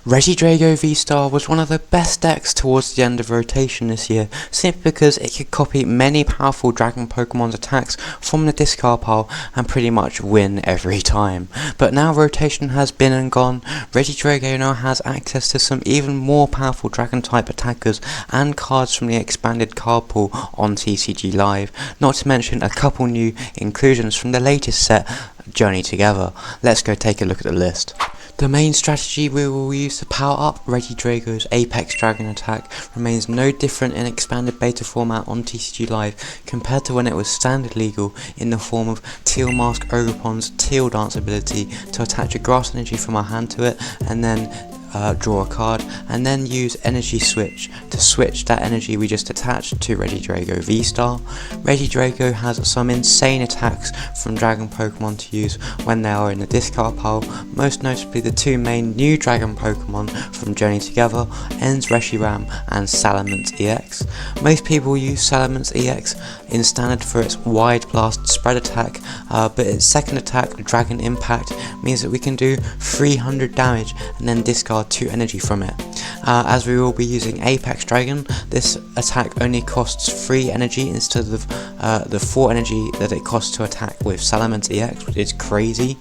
Regidrago VSTAR was one of the best decks towards the end of rotation this year, simply because it could copy many powerful Dragon Pokemon's attacks from the discard pile and pretty much win every time. But now rotation has been and gone, Regidrago now has access to some even more powerful Dragon type attackers and cards from the expanded card pool on TCG Live, not to mention a couple new inclusions from the latest set, Journey Together. Let's go take a look at the list. The main strategy we will use to power up Regidrago's Apex Dragon attack remains no different in expanded beta format on TCG Live compared to when it was standard legal, in the form of Teal Mask Ogerpon's Teal Dance ability to attach a grass energy from our hand to it and then draw a card, and then use Energy Switch to switch that energy we just attached to Regidrago VSTAR. Regidrago has some insane attacks from Dragon Pokemon to use when they are in the discard pile, most notably the two main new Dragon Pokemon from Journey Together, Reshiram and Salamence EX. Most people use Salamence EX in standard for its wide blast spread attack, but its second attack, Dragon Impact, means that we can do 300 damage and then discard 2 energy from it. As we will be using Apex Dragon, this attack only costs 3 energy instead of the 4 energy that it costs to attack with Salamence EX, which is crazy.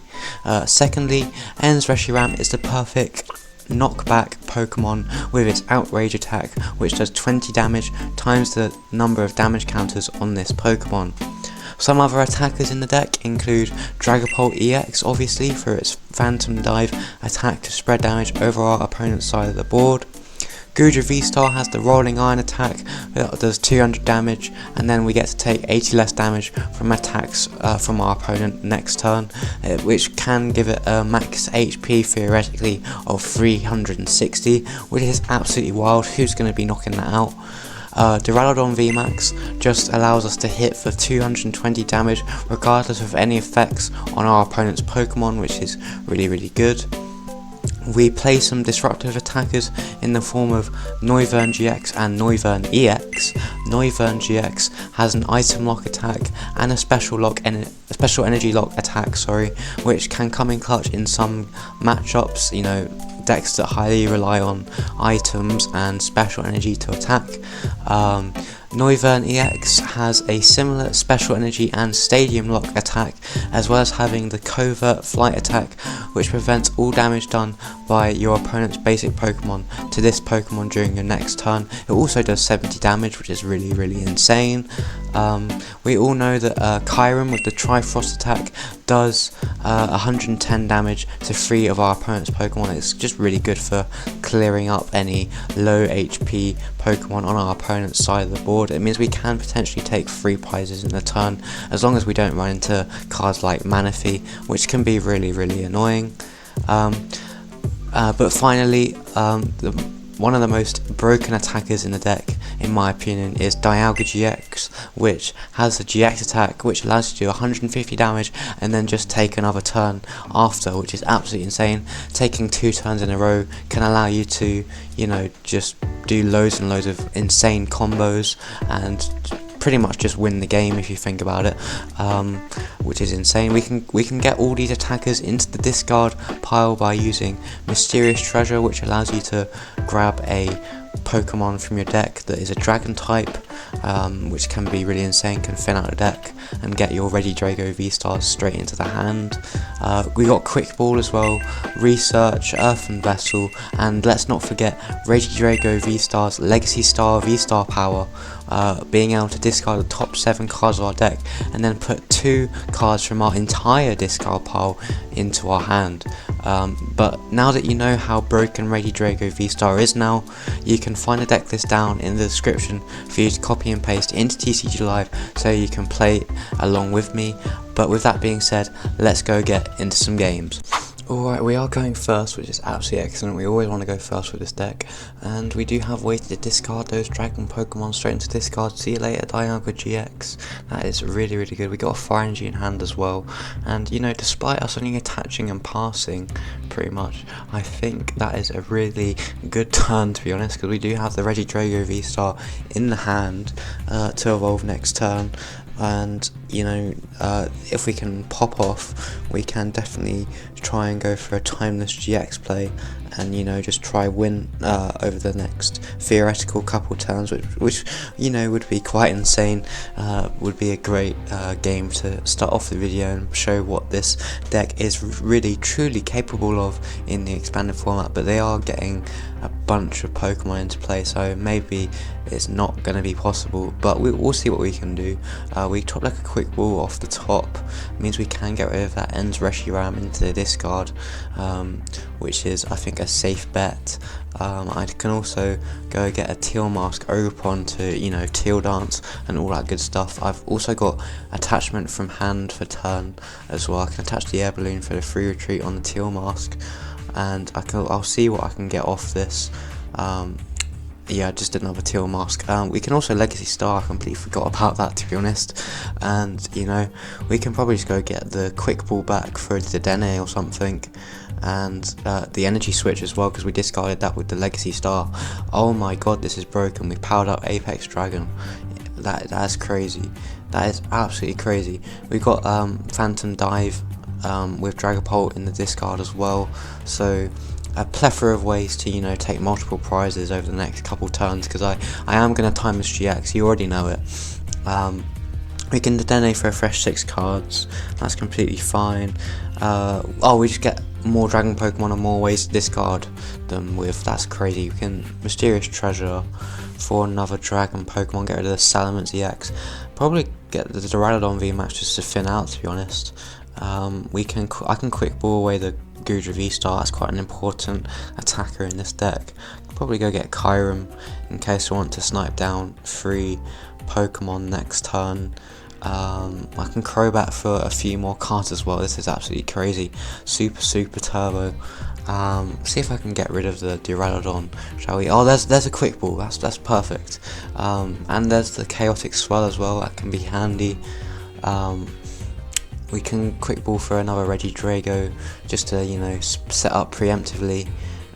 Secondly, Reshiram is the perfect knockback Pokemon with its Outrage attack, which does 20 damage times the number of damage counters on this Pokemon. Some other attackers in the deck include Dragapult EX, obviously, for its Phantom Dive attack to spread damage over our opponent's side of the board. Goodra VSTAR has the Rolling Iron attack that does 200 damage, and then we get to take 80 less damage from attacks from our opponent next turn, which can give it a max HP theoretically of 360, which is absolutely wild. Who's going to be knocking that out? Duraludon VMAX just allows us to hit for 220 damage regardless of any effects on our opponent's Pokemon, which is really good. We play some disruptive attackers in the form of Noivern-GX and Noivern-EX. Noivern-GX has an item lock attack and a special energy lock attack, which can come in clutch in some matchups, decks that highly rely on items and special energy to attack. Noivern-EX has a similar special energy and stadium lock attack, as well as having the covert flight attack, which prevents all damage done by your opponent's basic Pokemon to this Pokemon during your next turn. It also does 70 damage, which is really insane. We all know that Kyurem with the Trifrost attack does 110 damage to 3 of our opponent's Pokemon. It's just really good for clearing up any low HP Pokemon on our opponent's side of the board. It means we can potentially take 3 prizes in the turn, as long as we don't run into cards like Manaphy, which can be really annoying. But finally, one of the most broken attackers in the deck, in my opinion, is Dialga-GX, which has the GX attack, which allows you to do 150 damage and then just take another turn after, which is absolutely insane. Taking 2 turns in a row can allow you to, just do loads and loads of insane combos and pretty much just win the game if you think about it, which is insane. We can get all these attackers into the discard pile by using Mysterious Treasure, which allows you to grab a Pokemon from your deck that is a Dragon type, which can be really insane, can thin out the deck and get your Regidrago VSTARs straight into the hand. We got Quick Ball as well, Research, Earthen Vessel, and let's not forget Regidrago VSTAR's Legacy Star VSTAR power, being able to discard the top 7 cards of our deck and then put 2 cards from our entire discard pile into our hand. But now that you know how broken Regidrago VSTAR is now, you can find the deck list down in the description for you to copy and paste into TCG Live so you can play along with me. But with that being said, let's go get into some games. Alright, we are going first, which is absolutely excellent. We always want to go first with this deck, and we do have ways to discard those Dragon Pokemon straight into discard. See you later, Dialga-GX. That is really good. We got a Fire Energy in hand as well, and despite us only attaching and passing pretty much, I think that is a really good turn, to be honest, because we do have the Regidrago VSTAR in the hand to evolve next turn. And you know, if we can pop off, we can definitely try and go for a timeless GX play, and you know, just try win over the next theoretical couple turns, which you know would be quite insane. Would be a great game to start off the video and show what this deck is really truly capable of in the expanded format. But they are getting a bunch of Pokemon into play, so maybe it's not going to be possible, but we'll see what we can do. We top like a quick ball off the top, means we can get rid of that ends Reshiram into the discard, which is I think a safe bet. I can also go get a Teal mask Ogerpon to, you know, Teal dance and all that good stuff. I've also got attachment from hand for turn as well. I can attach the air balloon for the free retreat on the Teal mask, and I'll see what I can get off this. Yeah, just another Teal mask. We can also Legacy Star, I completely forgot about that, to be honest. And you know, we can probably just go get the quick ball back for Dedenne or something, and the energy switch as well, because we discarded that with the Legacy Star. Oh my god, this is broken. We powered up Apex Dragon. That's crazy. That is absolutely crazy. We got Phantom Dive with Dragapult in the discard as well, so a plethora of ways to, you know, take multiple prizes over the next couple turns, because I am going to time this GX, you already know it. We can Dedenne for a fresh 6 cards, that's completely fine. Oh, we just get more Dragon Pokemon and more ways to discard them with, that's crazy. We can Mysterious Treasure for another Dragon Pokemon, get rid of the Salamence EX, probably get the Duraludon VMAX just to thin out, to be honest. I can quick ball away the Goodra V-STAR, that's quite an important attacker in this deck. Probably go get Kyurem in case I want to snipe down 3 Pokemon next turn. I can Crobat for a few more cards as well. This is absolutely crazy. Super turbo. See if I can get rid of the Duraludon, shall we? Oh, there's a quick ball, that's perfect. And there's the Chaotic Swell as well, that can be handy. We can quick ball for another Regidrago just to, you know, set up preemptively,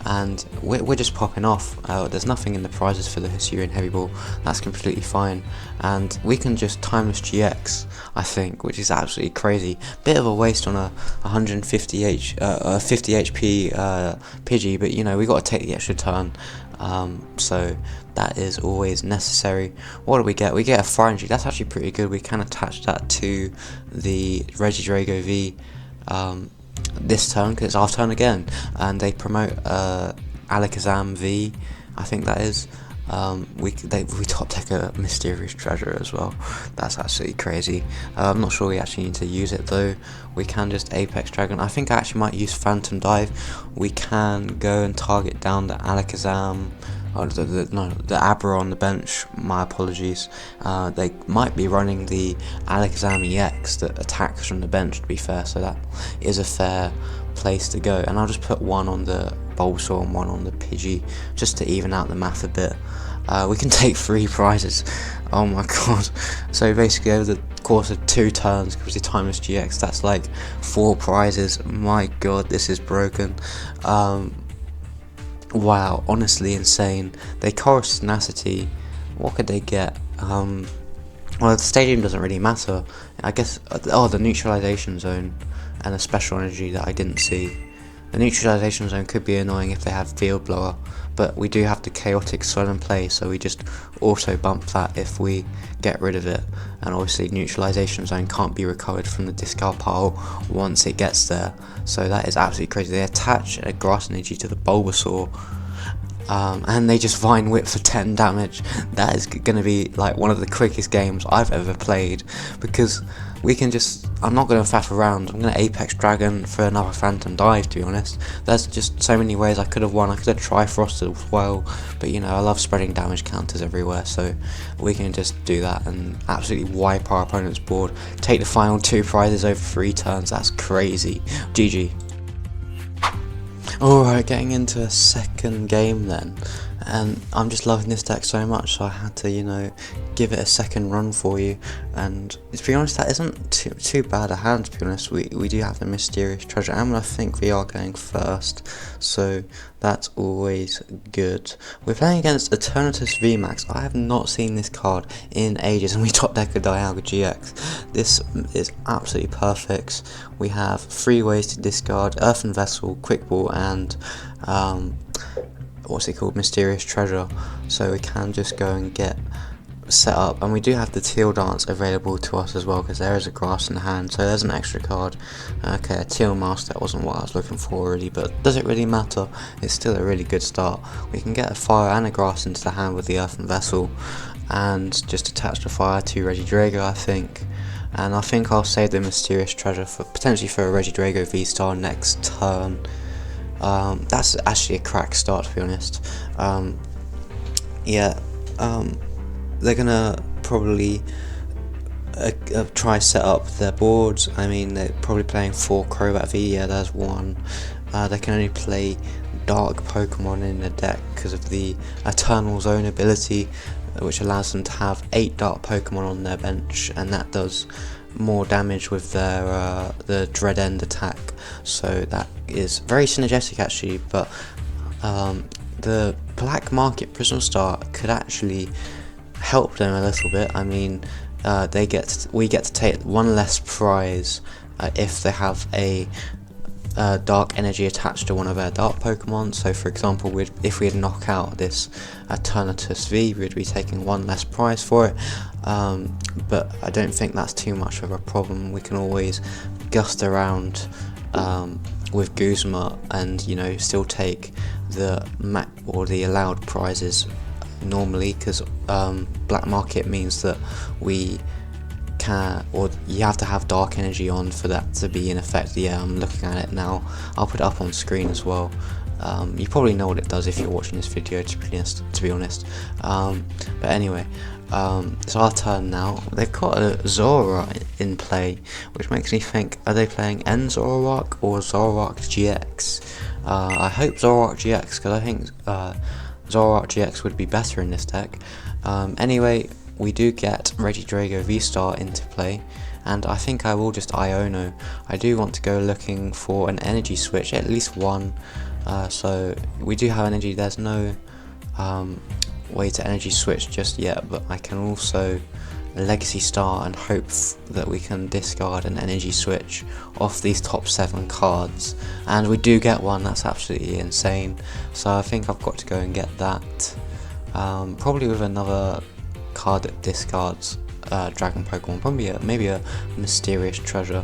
and we're just popping off. There's nothing in the prizes for the Hisuian Heavy Ball, that's completely fine, and we can just timeless GX, I think, which is absolutely crazy. Bit of a waste on a 50 HP Pidgey, but you know, we got to take the extra turn, so that is always necessary. What do we get? We get a Fire Energy, that's actually pretty good. We can attach that to the Regidrago V this turn, because it's our turn again, and they promote Alakazam V, I think that is. We top deck a Mysterious Treasure as well, that's absolutely crazy. I'm not sure we actually need to use it though. We can just Apex Dragon. I think I actually might use Phantom Dive. We can go and target down the Alakazam, the Abra on the bench, my apologies. They might be running the Alakazam EX that attacks from the bench, to be fair, so that is a fair place to go. And I'll just put 1 on the Bulbasaur and 1 on the Pidgey, just to even out the math a bit. We can take 3 prizes, oh my god. So basically over the course of 2 turns, because the timeless GX, that's like 4 prizes. My god, this is broken. Wow, honestly insane. They chorus tenacity. What could they get? Well, the stadium doesn't really matter, I guess. Oh, the neutralization zone and a special energy that I didn't see. The neutralization zone could be annoying if they have Field Blower, but we do have the Chaotic Swell in play, so we just auto bump that if we get rid of it. And obviously neutralization zone can't be recovered from the discard pile once it gets there, so that is absolutely crazy. They attach a Grass Energy to the Bulbasaur, and they just Vine Whip for 10 damage. That is going to be like one of the quickest games I've ever played, because we can just, I'm not going to faff around, I'm going to Apex Dragon for another Phantom Dive, to be honest. There's just so many ways I could have won. I could have Trifrosted as well, but you know, I love spreading damage counters everywhere, so we can just do that and absolutely wipe our opponent's board, take the final 2 prizes over 3 turns. That's crazy. GG. Alright, getting into a second game then, and I'm just loving this deck so much, so I had to, you know, give it a second run for you. And to be honest, that isn't too bad a hand, to be honest. We do have the Mysterious Treasure, and I think we are going first, so That's always good. We're playing against Eternatus VMAX. I have not seen this card in ages, and we top deck a Dialga-GX. This is absolutely perfect. We have 3 ways to discard: Earthen Vessel, Quick Ball, and what's it called, Mysterious Treasure. So we can just go and get set up, and we do have the Teal dance available to us as well, because there is a grass in the hand, so there's an extra card. Okay, a Teal mask, that wasn't what I was looking for really, but does it really matter? It's still a really good start. We can get a fire and a grass into the hand with the Earthen Vessel, and just attach the fire to Regidrago, I think. And I think I'll save the Mysterious Treasure for potentially for a Regidrago V-STAR next turn. That's actually a crack start, to be honest. They're gonna probably try set up their boards. I mean, they're probably playing 4 Crobat V. Yeah, there's one. They can only play dark Pokemon in the deck because of the Eternal Zone ability, which allows them to have 8 dark Pokemon on their bench, and that does more damage with their the Dread End attack. So that is very synergetic actually. But the Black Market Prism Star could actually help them a little bit. I mean, we get to take 1 less prize if they have a dark energy attached to one of our dark Pokemon. So for example, if we'd knock out this Eternatus V, we'd be taking 1 less prize for it. But I don't think that's too much of a problem. We can always gust around with Guzma and, you know, still take the the allowed prizes normally, because black market means that we can, or you have to have dark energy on for that to be in effect. Yeah, I'm looking at it now. I'll put it up on screen as well. You probably know what it does if you're watching this video, to be honest. But anyway, it's our turn now. They've got a Zora in play, which makes me think, are they playing Zoroark or Zoroark GX? I hope Zoroark GX, because I think Zoroark GX would be better in this deck. Anyway, we do get Regidrago V-STAR into play, and I think I will just Iono. I do want to go looking for an energy switch, at least one. So we do have energy. There's no way to energy switch just yet, but I can also Legacy Star and hope that we can discard an energy switch off these top 7 cards, and we do get one. That's absolutely insane. So I think I've got to go and get that, probably with another card that discards Dragon Pokemon, probably maybe a Mysterious Treasure.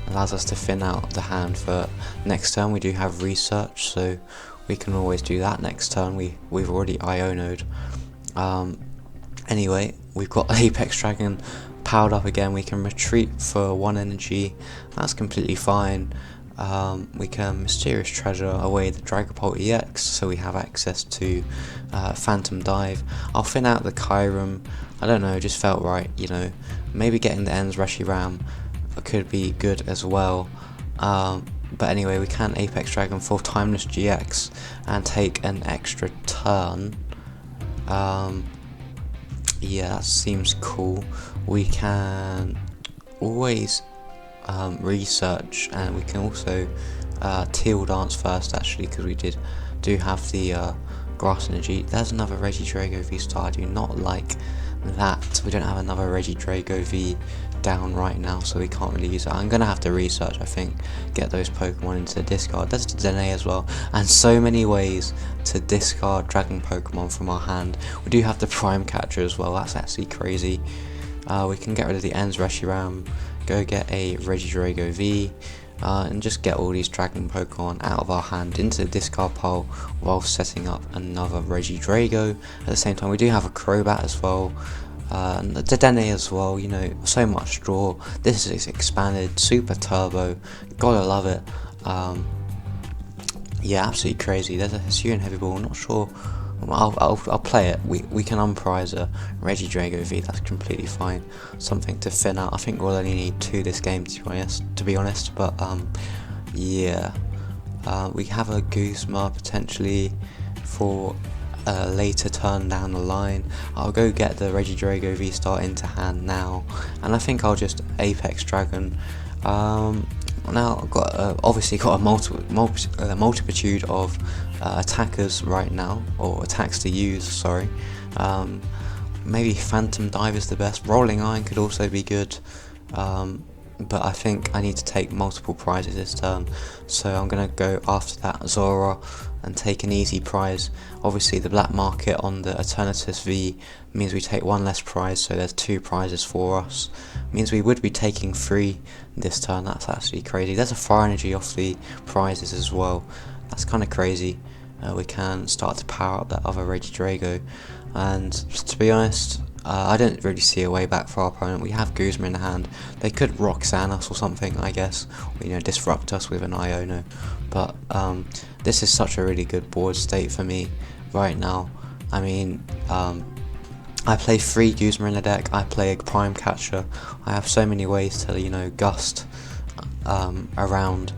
Allows us to thin out the hand for next turn. We do have Research, so we can always do that next turn. We've already Iono'd. Anyway, we've got Apex Dragon powered up again. We can retreat for 1 energy. That's completely fine. We can Mysterious Treasure away the Dragapult EX, so we have access to Phantom Dive. I'll thin out the Kyurem. I don't know, it just felt right, you know. Maybe getting the ends Reshiram could be good as well. But anyway, we can Apex Dragon for Timeless GX and take an extra turn. Yeah, that seems cool. We can always research, and we can also Teal dance first actually, because we do have the grass energy. There's another Regidrago V-STAR. I do not like that. We don't have another Regidrago V down right now, so we can't really use it. I'm gonna have to research, I think, get those Pokemon into the discard. There's Dedenne as well, and so many ways to discard Dragon Pokemon from our hand. We do have the Prime Catcher as well. That's actually crazy. We can get rid of the ends Reshiram, go get a Regidrago V, and just get all these Dragon Pokemon out of our hand into the discard pile while setting up another Regidrago. At the same time, we do have a Crobat as well, and the Dedenne as well. You know, so much draw. This is expanded, super turbo. Gotta love it. Yeah, absolutely crazy. There's a Hisuian Heavy Ball. Not sure. I'll play it. We can unprize a Regidrago V. That's completely fine. Something to thin out. I think we'll only need 2 this game, to be honest. But yeah, we have a Guzma potentially for a later turn down the line. I'll go get the Regidrago V-STAR into hand now, and I think I'll just Apex Dragon. Now I've got obviously got a multitude of attackers right now, or attacks to use, sorry. Maybe Phantom Dive is the best. Rolling Iron could also be good, but I think I need to take multiple prizes this turn, so I'm going to go after that Zora and take an easy prize. Obviously the black market on the Eternatus V means we take one less prize, so there's 2 prizes for us. Means we would be taking 3 this turn. That's actually crazy. There's a fire energy off the prizes as well. That's kind of crazy. We can start to power up that other Regidrago, and to be honest, I don't really see a way back for our opponent. We have Guzma in the hand. They could Roxanne us or something, I guess, or, disrupt us with an Iono. But this is such a really good board state for me right now. I mean, I play 3 Guzma in the deck. I play a Prime Catcher. I have so many ways to, gust around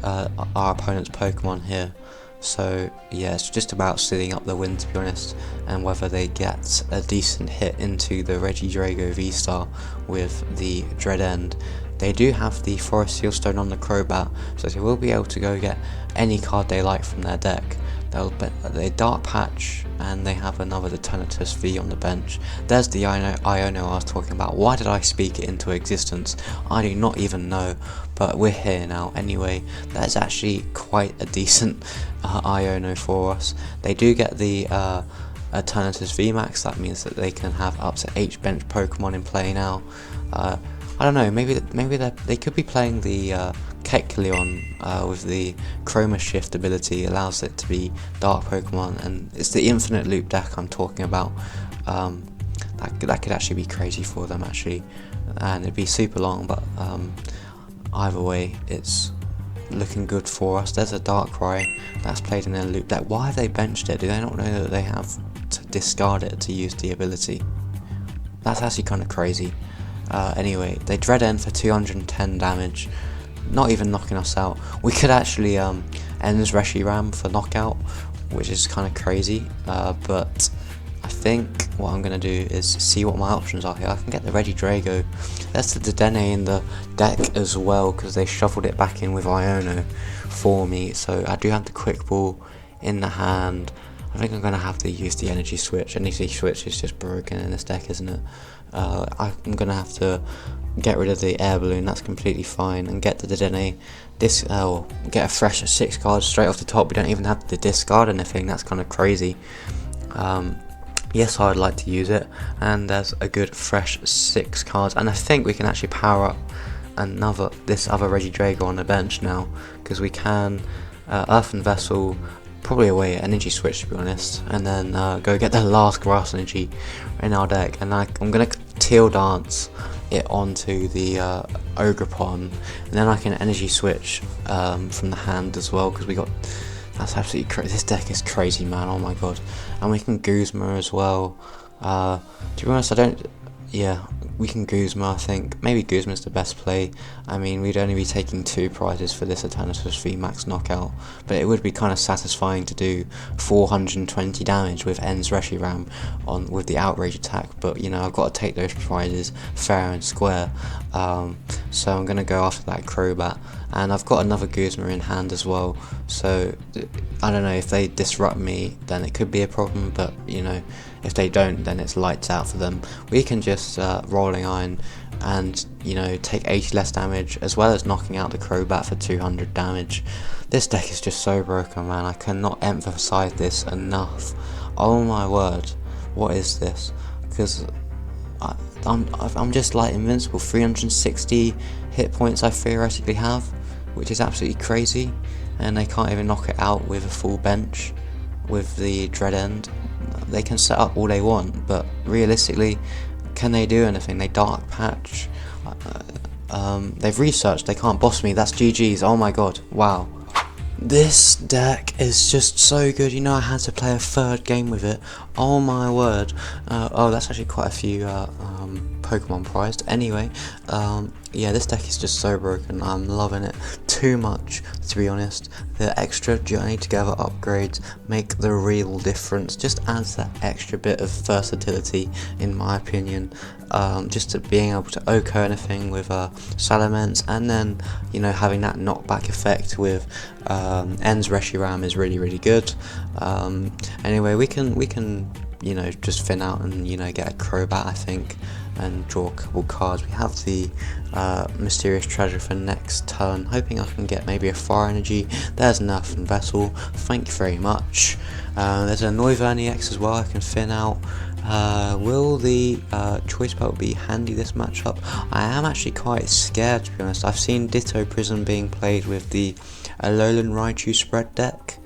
our opponent's Pokemon here. So yeah, it's just about sitting up the win, to be honest, and whether they get a decent hit into the Regidrago V-STAR with the Dedenne. They do have the Forest Seal Stone on the Crobat, so they will be able to go get any card they like from their deck. They Dark Patch, and they have another Eternatus V on the bench. There's the Iono I was talking about. Why did I speak it into existence? I do not even know, but we're here now anyway. That's actually quite a decent Iono for us. They do get the Eternatus VMAX. That means that they can have up to 8 bench Pokemon in play now. I don't know, maybe they could be playing the Kecleon with the Chroma Shift ability. Allows it to be dark Pokemon, and it's the infinite loop deck I'm talking about. That could actually be crazy for them actually, and it'd be super long, but either way it's looking good for us. There's a Darkrai that's played in their loop deck. Why have they benched it? Do they not know that they have to discard it to use the ability? That's actually kind of crazy. Anyway, they Dedenne for 210 damage, not even knocking us out. We could actually end Reshiram for knockout, which is kind of crazy, but I think what I'm going to do is see what my options are here. I can get the Regidrago. There's the Dedenne in the deck as well, because they shuffled it back in with Iono for me, so I do have the Quick Ball in the hand. I think I'm going to have to use the Energy Switch. Energy Switch is just broken in this deck, isn't it? I'm going to have to get rid of the Air Balloon. That's completely fine, and get the Dedenne. Get a fresh 6 cards straight off the top. We don't even have to discard anything. That's kind of crazy. Yes, I'd like to use it, and there's a good fresh 6 cards, and I think we can actually power up this other Regidrago on the bench now, because we can Earthen Vessel, probably away Energy Switch to be honest, and then go get the last Grass Energy in our deck, and I'm gonna Teal Dance it onto the Ogerpon, and then I can Energy Switch from the hand as well, because we got. That's absolutely crazy. This deck is crazy, man. Oh my god. And we can Guzma as well. To be honest, yeah, we can Guzma, I think. Maybe Guzma's the best play. I mean, we'd only be taking 2 prizes for this Eternatus VMAX knockout, but it would be kind of satisfying to do 420 damage with Ends Reshiram with the Outrage attack, but I've got to take those prizes fair and square. So I'm going to go after that Crobat, and I've got another Guzma in hand as well, so I don't know, if they disrupt me then it could be a problem, but if they don't, then it's lights out for them. We can just Rolling Iron and take 80 less damage, as well as knocking out the Crobat for 200 damage. This deck is just so broken, man. I cannot emphasize this enough. Oh my word, what is this? Because I'm just like invincible. 360 hit points I theoretically have, which is absolutely crazy, and they can't even knock it out with a full bench with the Dedenne. They can set up all they want, but realistically, can they do anything? They Dark Patch. They've researched. They can't boss me. That's GG's. Oh my god. Wow. This deck is just so good. I had to play a 3rd game with it. Oh my word. Oh, that's actually quite a few Pokemon prized. Anyway, yeah, this deck is just so broken. I'm loving it too much, to be honest. The extra journey together upgrades make the real difference. Just adds that extra bit of versatility, in my opinion. Just to being able to OHKO anything with Salamence, and then having that knockback effect with N's Reshiram is really good. Anyway, we can just fin out and get a Crobat, I think, and draw a couple cards. We have the Mysterious Treasure for next turn, hoping I can get maybe a Fire Energy. There's an Earthen Vessel, thank you very much. There's a Noivern-GX as well I can fin out. Will the Choice Belt be handy this matchup? I am actually quite scared, to be honest. I've seen Ditto Prism being played with the Alolan Raichu spread deck,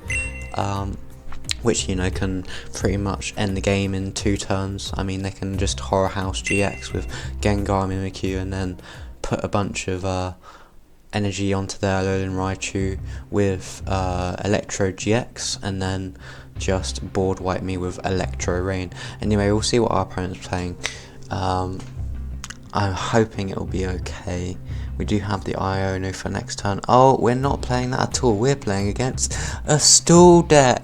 which can pretty much end the game in 2 turns. I mean, they can just Horror House GX with Gengar, Mimikyu, and then put a bunch of energy onto their Alolan Raichu with Electro GX, and then just board wipe me with Electro Rain. Anyway, we'll see what our opponent's playing. I'm hoping it'll be okay. We do have the Iono for next turn. Oh, we're not playing that at all. We're playing against a stall deck.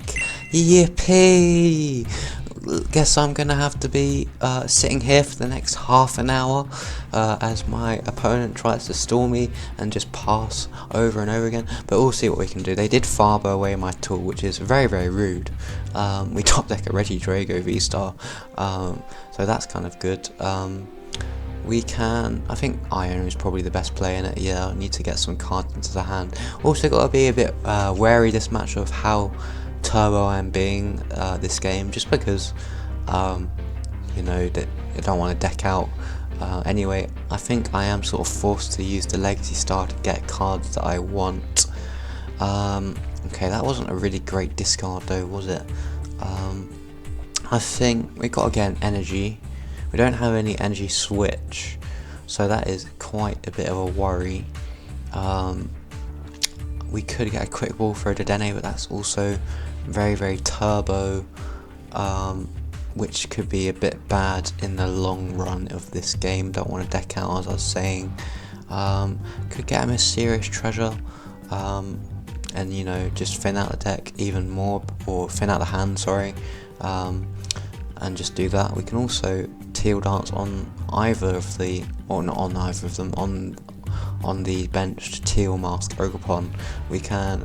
Yippee! Guess I'm gonna have to be sitting here for the next half an hour as my opponent tries to stall me and just pass over and over again. But we'll see what we can do. They did Farbo away my tool, which is very rude. We top deck a Regidrago VSTAR, so that's kind of good. We can, I think Iono is probably the best play in it. Yeah, I need to get some cards into the hand. Also got to be a bit wary this match of how turbo I am being this game, just because that I don't want to deck out. Anyway, I think I am sort of forced to use the Legacy Star to get cards that I want. Okay, that wasn't a really great discard though, was it? I think we got to get an energy. We don't have any energy switch, so that is quite a bit of a worry. We could get a quick ball for a Dedenne, but that's also very turbo, which could be a bit bad in the long run of this game. Don't want to deck out, as I was saying. Could get a Mysterious Treasure, and just fin out the deck even more, or fin out the hand, sorry, and just do that. We can also Teal Dance on either of the, or not on either of them, on the benched Teal Mask Ogerpon. We can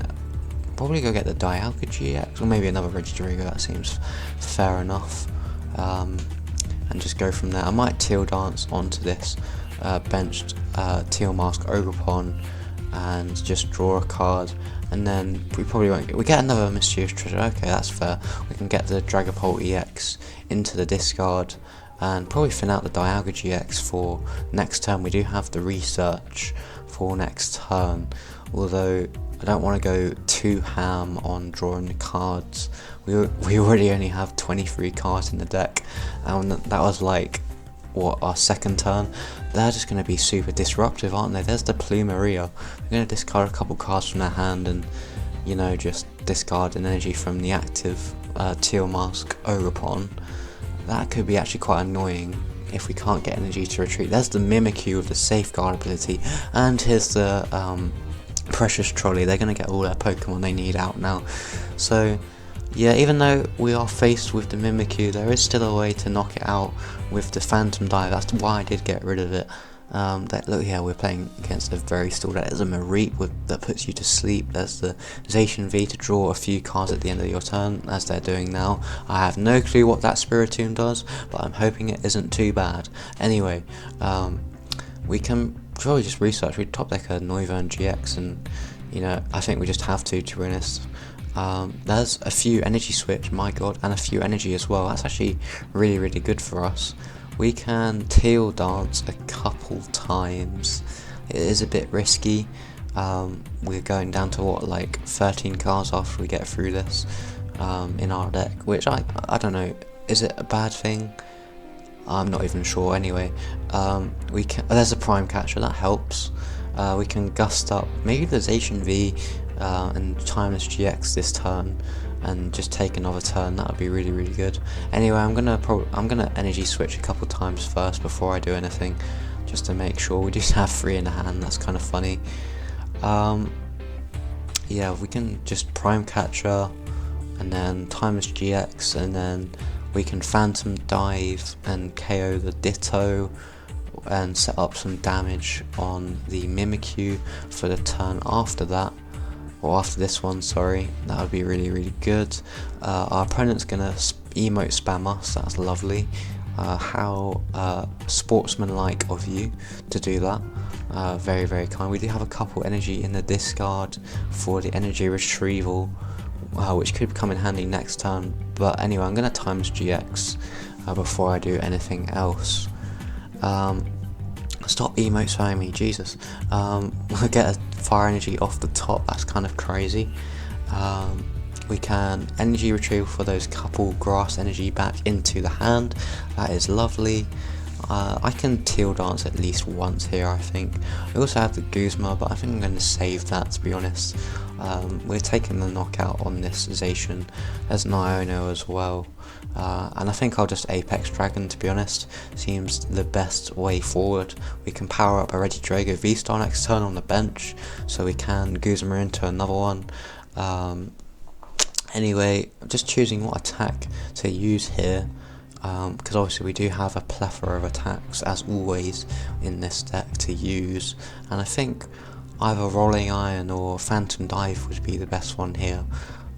probably go get the Dialga-GX, or maybe another Regidrago, that seems fair enough, and just go from there. I might Teal Dance onto this benched Teal Mask Ogerpon and just draw a card, and then we probably won't we get another Mysterious Treasure. Okay, that's fair. We can get the Dragapult EX into the discard and probably fin out the Dialga-GX for next turn. We do have the research for next turn, although I don't want to go too ham on drawing the cards. We already only have 23 cards in the deck, and that was like, what, our second turn. They're just going to be super disruptive, aren't they? There's the Plumeria. We're going to discard a couple cards from their hand and, just discard an energy from the active Teal Mask Ogerpon. That could be actually quite annoying if we can't get energy to retreat. There's the Mimikyu with the Safeguard ability, and here's the Precious Trolley. They're going to get all their Pokemon they need out now. So yeah, even though we are faced with the Mimikyu, there is still a way to knock it out with the Phantom Dive. That's why I did get rid of it. Look here, we're playing against a very stalled deck. There's a Mareep that puts you to sleep. There's the Zacian V to draw a few cards at the end of your turn, as they're doing now. I have no clue what that Spiritomb does, but I'm hoping it isn't too bad. Anyway, we can probably just research. We top deck a Noivern-GX, and I think we just have to be honest. There's a few energy switch, my god, and a few energy as well. That's actually really good for us. We can Teal Dance a couple times. It is a bit risky. We're going down to what, like 13 cards after we get through this in our deck, which I don't know, is it a bad thing? I'm not even sure. Anyway, we can. There's a Prime Catcher, that helps. We can gust up maybe the Zacian V and Timeless GX this turn, and just take another turn. That would be really good. Anyway, I'm gonna energy switch a couple times first before I do anything. just to make sure. We just have 3 in the hand, that's kind of funny. Yeah, we can just Prime Catcher and then Timeless GX, and then we can Phantom Dive and KO the Ditto and set up some damage on the Mimikyu for the turn after that, or after this one, sorry. That would be really good. Our opponent's gonna emote spam us, that's lovely. How sportsmanlike of you to do that. Very kind. We do have a couple energy in the discard for the energy retrieval, which could come in handy next turn. But anyway, I'm going to times GX before I do anything else. Stop emote spamming me, Jesus. I get a fire energy off the top, that's kind of crazy. We can energy retrieval for those couple grass energy back into the hand, that is lovely. I can Teal dance at least once here, I think. We also have the Guzma, but I think I'm going to save that, to be honest. We're taking the knockout on this Zacian. There's an Iono as well. And I think I'll just Apex Dragon, to be honest. Seems the best way forward. We can power up a Regidrago V-STAR next turn on the bench, so we can Guzma into another one. Anyway, I'm just choosing what attack to use here, because obviously we do have a plethora of attacks, as always, in this deck to use, and I think either Rolling Iron or Phantom Dive would be the best one here.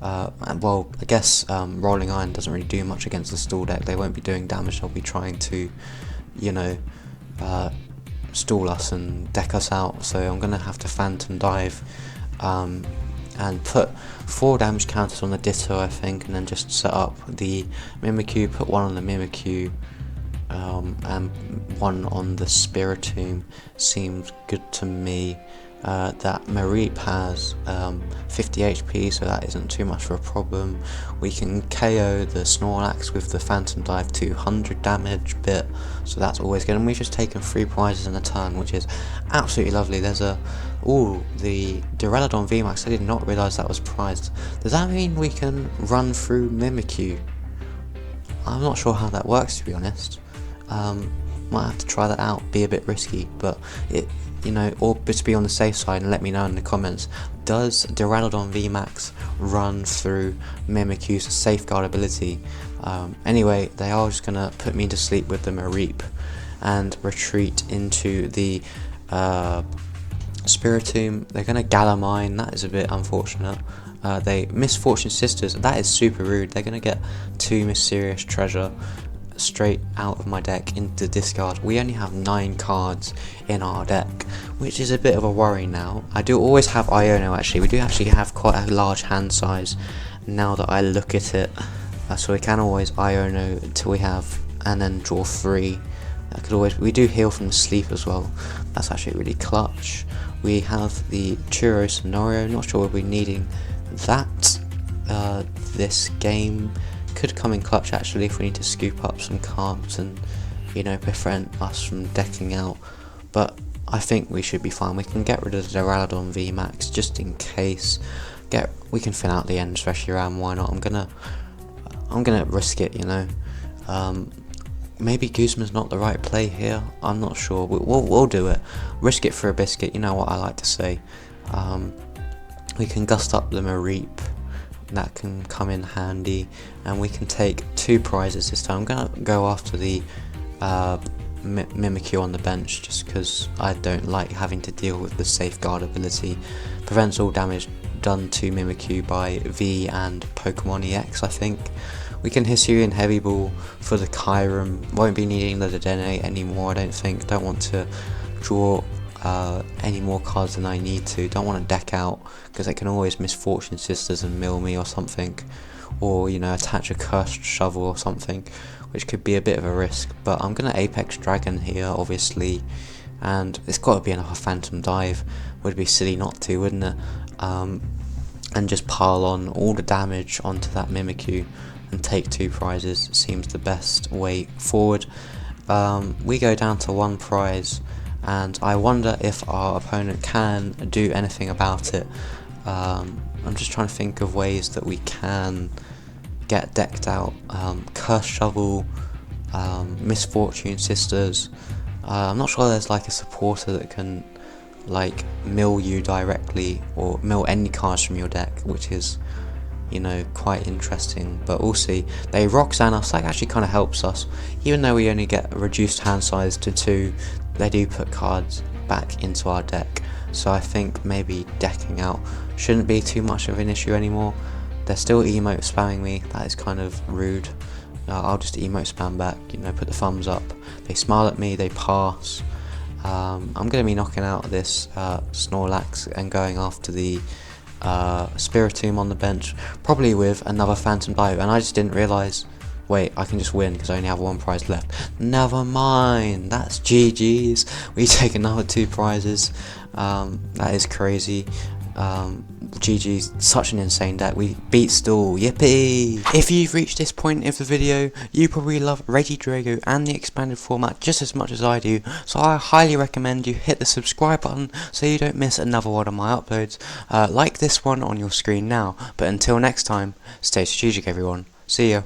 Well, I guess Rolling Iron doesn't really do much against the stall deck. They won't be doing damage, they'll be trying to, you know, stall us and deck us out, so I'm going to have to Phantom Dive and put 4 damage counters on the Ditto, I think, and then just set up the Mimikyu, put 1 on the Mimikyu, and 1 on the Spiritomb. Seems good to me. That Mareep has 50 HP, so that isn't too much of a problem. We can KO the Snorlax with the Phantom Dive 200 damage bit, so that's always good. And we've just taken 3 prizes in a turn, which is absolutely lovely. There's a the Duraludon VMAX. I did not realise that was prized. Does that mean we can run through Mimikyu? I'm not sure how that works, to be honest. Might have to try that out. Be a bit risky, but it, you know, or just be on the safe side and let me know in the comments. Does Duraludon VMAX run through Mimikyu's safeguard ability? Anyway, they are just gonna put me to sleep with the Mareep and retreat into the Spiritomb. They're gonna Galamine. That is a bit unfortunate. They Misfortune Sisters. That is super rude. They're gonna get 2 Mysterious Treasure straight out of my deck into discard. We only have 9 cards in our deck, which is a bit of a worry now. I do always have Iono, actually. We do actually have quite a large hand size now that I look at it, so we can always Iono until we have, and then draw 3. That could always, we do heal from sleep as well. That's actually really clutch. We have the Turo scenario. Not sure we'll be needing that this game. Could come in clutch actually if we need to scoop up some cards and, you know, prevent us from decking out, but I think we should be fine. We can get rid of the Duraludon VMAX just in case. We can thin out the end, especially around. Why not? I'm gonna risk it, you know. Maybe Guzma's not the right play here. I'm not sure. We'll do it. Risk it for a biscuit. You know what I like to say. We can gust up the Mareep. That can come in handy, and we can take 2 prizes this time. I'm gonna go after the Mimikyu on the bench just because I don't like having to deal with the safeguard ability. Prevents all damage done to Mimikyu by V and Pokémon EX, I think. We can Hisuian Heavy Ball for the Kyurem. Won't be needing the Dedenne anymore, I don't think. Don't want to draw any more cards than I need to. Don't want to deck out because they can always Misfortune Sisters and mill me or something, or, you know, attach a Cursed Shovel or something, which could be a bit of a risk. But I'm gonna Apex Dragon here, obviously, and it's got to be another Phantom Dive. Would be silly not to, wouldn't it? And just pile on all the damage onto that Mimikyu and take 2 prizes. Seems the best way forward. We go down to 1 prize, and I wonder if our opponent can do anything about it. I'm just trying to think of ways that we can get decked out. Curse Shovel, Misfortune Sisters, I'm not sure there's like a supporter that can like mill you directly or mill any cards from your deck, which is, you know, quite interesting. But we'll see. They Roxanne us, that actually kind of helps us. Even though we only get a reduced hand size to 2, they do put cards back into our deck. So I think maybe decking out shouldn't be too much of an issue anymore. They're still emote spamming me, that is kind of rude. I'll just emote spam back, you know, put the thumbs up. They smile at me, they pass. I'm going to be knocking out this Snorlax and going after the Spiritomb on the bench, probably with another Phantom Dive, and I just didn't realise, wait, I can just win because I only have 1 prize left. Never mind, that's GG's. We take another 2 prizes. That is crazy. GG's, such an insane deck. We beat Stool, yippee! If you've reached this point of the video, you probably love Regidrago and the expanded format just as much as I do, so I highly recommend you hit the subscribe button so you don't miss another one of my uploads, like this one on your screen now. But until next time, stay strategic everyone. See ya.